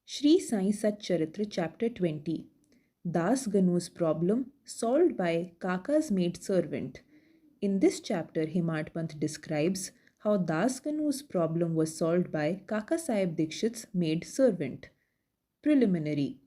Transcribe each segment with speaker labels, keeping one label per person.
Speaker 1: Sri Sai Satcharitra Chapter 20. Das Ganu's problem solved by Kaka's maid servant. In this chapter, Himatpant describes how Das Ganu's problem was solved by Kaka Sahib Dikshit's maid servant. Preliminary.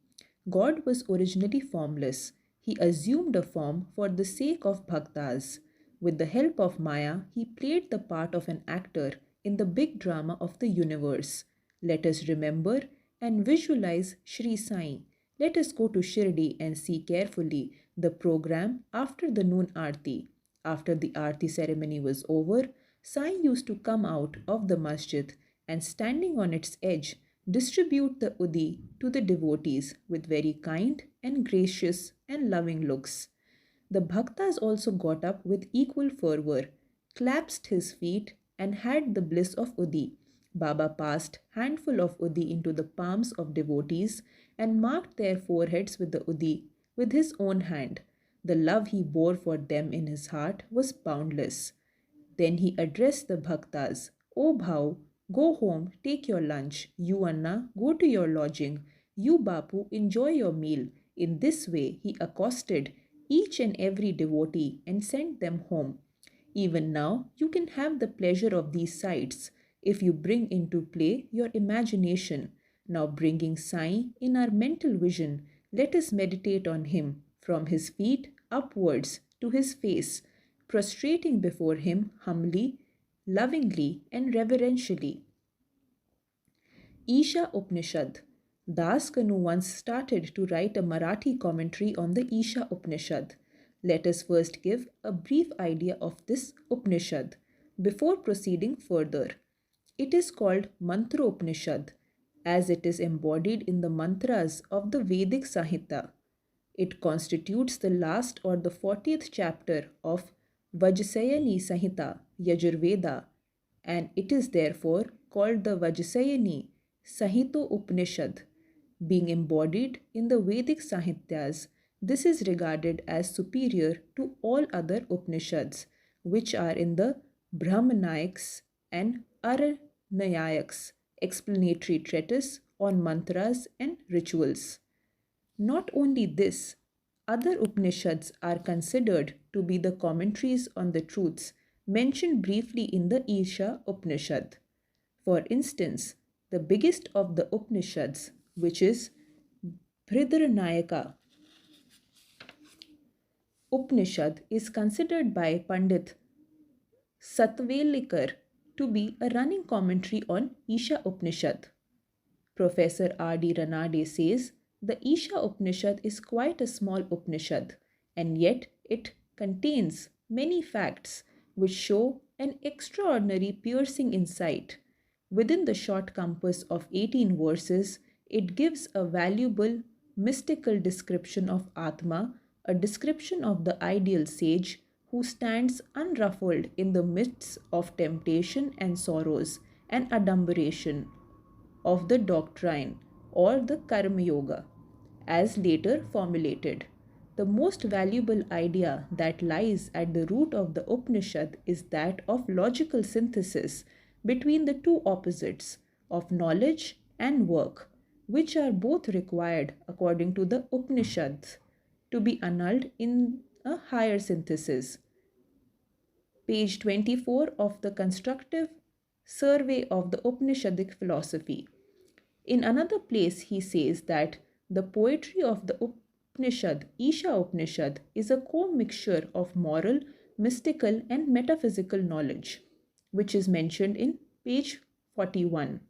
Speaker 1: God was originally formless. He assumed a form for the sake of bhaktas. With the help of Maya, he played the part of an actor in the big drama of the universe. Let us remember and visualize Sri Sai. Let us go to Shirdi and see carefully the program after the noon Aarti. After the Aarti ceremony was over, Sai used to come out of the masjid and standing on its edge distribute the udi to the devotees with very kind and gracious and loving looks. The bhaktas also got up with equal fervor, clasped his feet, and had the bliss of udi. Baba passed handful of udi into the palms of devotees and marked their foreheads with the udi with his own hand. The love he bore for them in his heart was boundless. Then he addressed the bhaktas, O Bhau, go home, take your lunch. You Anna, go to your lodging. You Bapu, enjoy your meal. In this way he accosted each and every devotee and sent them home. Even now you can have the pleasure of these sights if you bring into play your imagination. Now bringing Sai in our mental vision, let us meditate on him from his feet upwards to his face, prostrating before him humbly, lovingly, and reverentially. Isha Upanishad. Das Kanu once started to write a Marathi commentary on the Isha Upanishad. Let us first give a brief idea of this Upanishad before proceeding further. It is called Mantra Upanishad as it is embodied in the mantras of the Vedic Sahita. It constitutes the last or the 40th chapter of Vajrayani Samhita Yajurveda, and it is therefore called the Vajrayani Samhita Upanishad. Being embodied in the Vedic Sahityas, this is regarded as superior to all other Upanishads, which are in the Brahmanayaks and Aranayaks, explanatory treatise on mantras and rituals. Not only this, other Upanishads are considered to be the commentaries on the truths mentioned briefly in the Isha Upanishad. For instance, the biggest of the Upanishads, which is Brihadaranyaka Upanishad, is considered by Pandit Satvelikar to be a running commentary on Isha Upanishad. Professor R.D. Ranade says the Isha Upanishad is quite a small Upanishad, and yet it contains many facts which show an extraordinary piercing insight. Within the short compass of 18 verses, it gives a valuable mystical description of Atma, a description of the ideal sage who stands unruffled in the midst of temptation and sorrows and adumberation, of the doctrine or the Karma Yoga, as later formulated. The most valuable idea that lies at the root of the Upanishad is that of logical synthesis between the two opposites of knowledge and work, which are both required according to the Upanishads to be annulled in a higher synthesis. Page 24 of the Constructive Survey of the Upanishadic Philosophy. In another place, he says that the poetry of the Upanishad, Isha Upanishad, is a co-mixture of moral, mystical, and metaphysical knowledge, which is mentioned in page 41.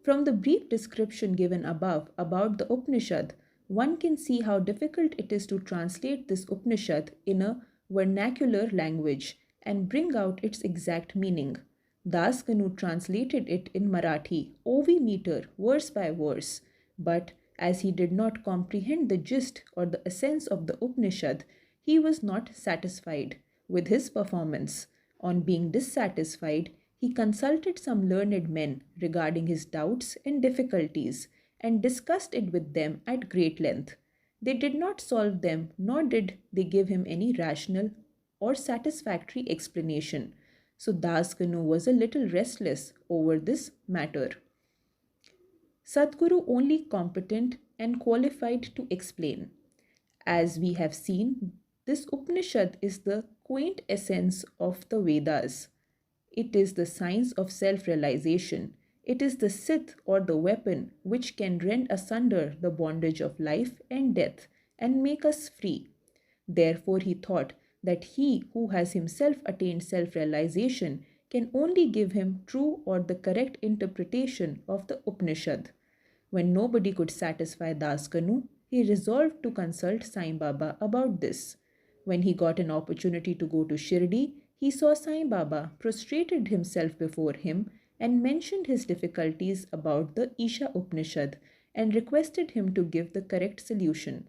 Speaker 1: From the brief description given above about the Upanishad, one can see how difficult it is to translate this Upanishad in a vernacular language and bring out its exact meaning. Das Kanu translated it in Marathi, OV meter, verse by verse, but as he did not comprehend the gist or the essence of the Upanishad, he was not satisfied with his performance. On being dissatisfied, he consulted some learned men regarding his doubts and difficulties and discussed it with them at great length. They did not solve them, nor did they give him any rational or satisfactory explanation. So Das Kanu was a little restless over this matter. Sadguru only competent and qualified to explain. As we have seen, this Upanishad is the quaint essence of the Vedas. It is the science of self realization. It is the scythe or the weapon which can rend asunder the bondage of life and death and make us free. Therefore, he thought that he who has himself attained self realization can only give him true or the correct interpretation of the Upanishad. When nobody could satisfy Daskanu, he resolved to consult Sai Baba about this. When he got an opportunity to go to Shirdi, he saw Sai Baba, prostrated himself before him, and mentioned his difficulties about the Isha Upanishad and requested him to give the correct solution.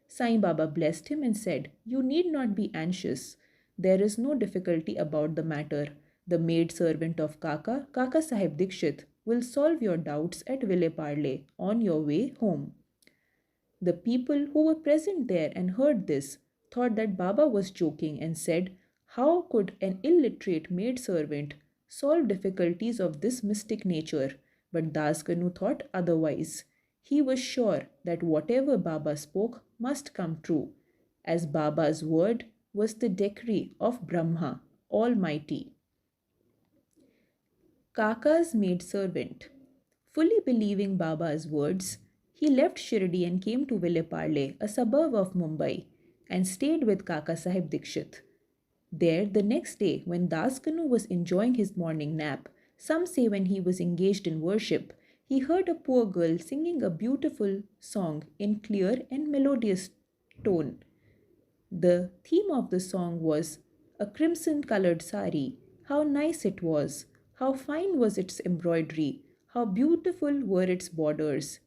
Speaker 1: Sai Baba blessed him and said, "You need not be anxious. There is no difficulty about the matter. The maid servant of Kaka Sahib Dikshit, will solve your doubts at Villeparle on your way home." The people who were present there and heard this thought that Baba was joking and said, "How could an illiterate maid servant solve difficulties of this mystic nature?" But Daskanu thought otherwise. He was sure that whatever Baba spoke must come true, as Baba's word was the decree of Brahma, Almighty. Kaka's maidservant. Fully believing Baba's words, he left Shirdi and came to Villeparle, a suburb of Mumbai, and stayed with Kaka Sahib Dikshit. There, the next day, when Daskanu was enjoying his morning nap, some say when he was engaged in worship, he heard a poor girl singing a beautiful song in clear and melodious tone. The theme of the song was a crimson colored sari. How nice it was! How fine was its embroidery! How beautiful were its borders!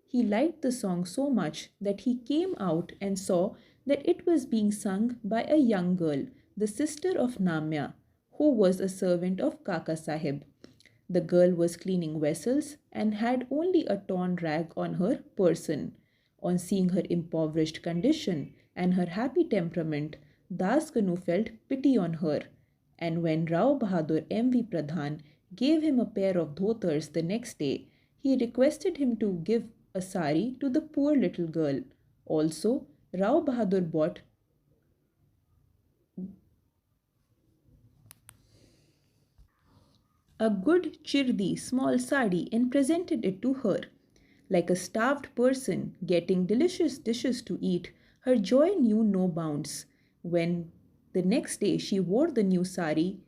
Speaker 1: He liked the song so much that he came out and saw that it was being sung by a young girl, the sister of Namya, who was a servant of Kaka Sahib. The girl was cleaning vessels and had only a torn rag on her person. On seeing her impoverished condition and her happy temperament, Daskanu felt pity on her, and when Rao Bahadur M.V. Pradhan gave him a pair of dhotars the next day, he requested him to give a sari to the poor little girl. Also, Rao Bahadur bought a good chirdi small sari and presented it to her. Like a starved person getting delicious dishes to eat, her joy knew no bounds. When the next day she wore the new sari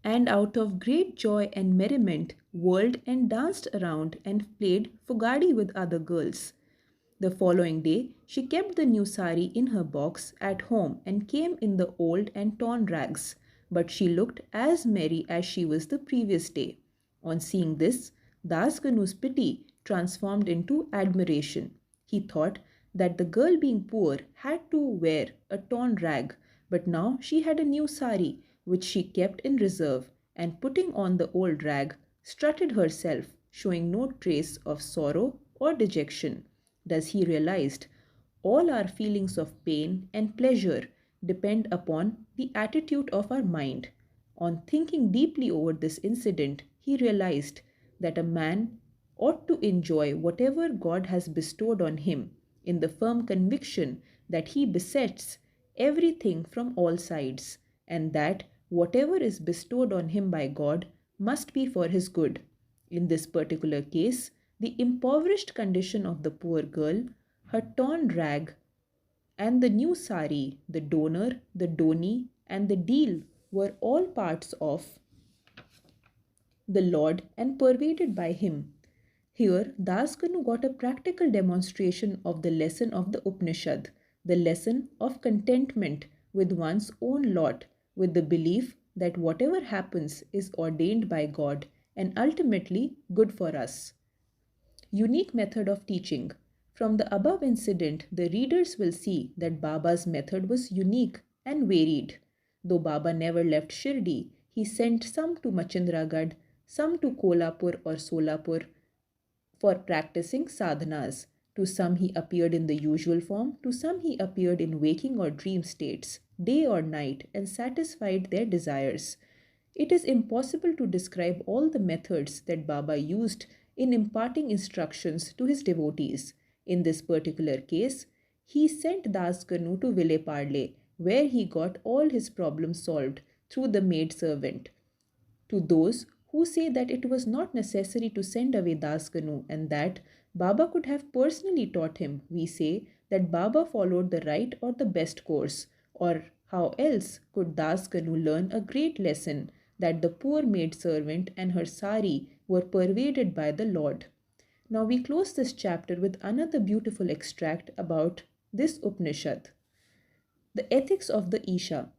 Speaker 1: and out of great joy and merriment whirled and danced around and played fugadi with other girls. The following day, she kept the new sari in her box at home and came in the old and torn rags, but she looked as merry as she was the previous day. On seeing this, Dasganu's pity transformed into admiration. He thought that the girl being poor had to wear a torn rag, but now she had a new sari which she kept in reserve, and putting on the old rag, strutted herself, showing no trace of sorrow or dejection. Thus he realized all our feelings of pain and pleasure depend upon the attitude of our mind. On thinking deeply over this incident, he realized that a man ought to enjoy whatever God has bestowed on him in the firm conviction that he besets everything from all sides, and that whatever is bestowed on him by God must be for his good. In this particular case, the impoverished condition of the poor girl, her torn rag, and the new sari, the donor, the doni, and the deal were all parts of the Lord and pervaded by him. Here, Daskanu got a practical demonstration of the lesson of the Upanishad, the lesson of contentment with one's own lot, with the belief that whatever happens is ordained by God and ultimately good for us. Unique method of teaching. From the above incident, the readers will see that Baba's method was unique and varied. Though Baba never left Shirdi, he sent some to Machindragad, some to Kolhapur or Solapur for practicing sadhanas. To some he appeared in the usual form, to some he appeared in waking or dream states, day or night, and satisfied their desires. It is impossible to describe all the methods that Baba used in imparting instructions to his devotees. In this particular case, he sent Das Kanu to Villeparle, where he got all his problems solved through the maid servant. To those who say that it was not necessary to send away Das Kanu and that Baba could have personally taught him, we say that Baba followed the right or the best course, or how else could Das Kanu learn a great lesson that the poor maid servant and her sari were pervaded by the Lord. Now we close this chapter with another beautiful extract about this Upanishad. The ethics of the Isha.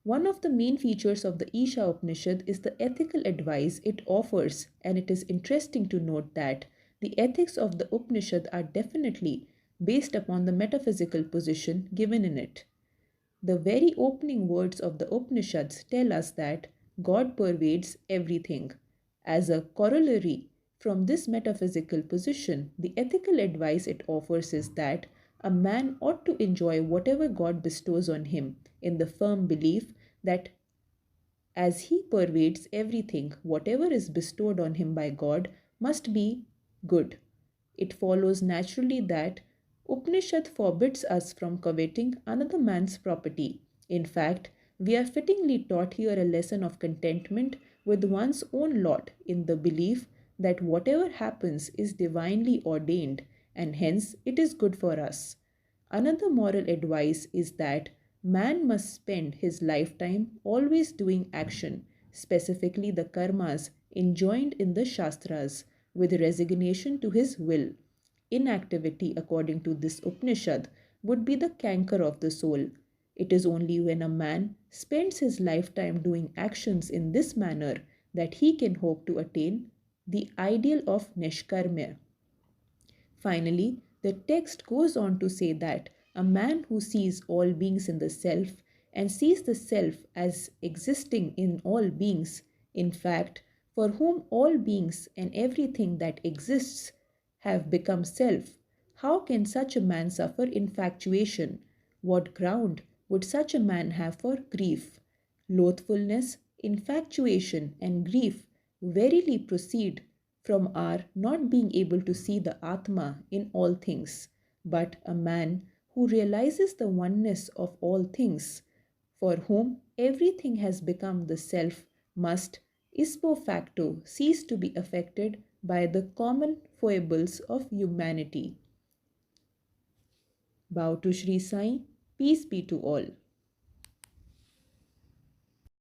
Speaker 1: One of the main features of the Isha Upanishad is the ethical advice it offers, and it is interesting to note that the ethics of the Upanishad are definitely based upon the metaphysical position given in it. The very opening words of the Upanishads tell us that God pervades everything. As a corollary from this metaphysical position, the ethical advice it offers is that a man ought to enjoy whatever God bestows on him in the firm belief that as he pervades everything, whatever is bestowed on him by God must be good. It follows naturally that Upanishad forbids us from coveting another man's property. In fact, we are fittingly taught here a lesson of contentment with one's own lot in the belief that whatever happens is divinely ordained and hence it is good for us. Another moral advice is that man must spend his lifetime always doing action, specifically the karmas enjoined in the Shastras, with resignation to his will. Inactivity, according to this Upanishad, would be the canker of the soul. It is only when a man spends his lifetime doing actions in this manner that he can hope to attain the ideal of Nishkarmya. Finally, the text goes on to say that a man who sees all beings in the self and sees the self as existing in all beings, in fact, for whom all beings and everything that exists have become self, how can such a man suffer infatuation? What ground would such a man have for grief? Loathfulness, infatuation, and grief verily proceed from our not being able to see the Atma in all things, but a man who realizes the oneness of all things, for whom everything has become the self, must, ipso facto, cease to be affected by the common foibles of humanity. Bow to Sri Sai, peace be to all.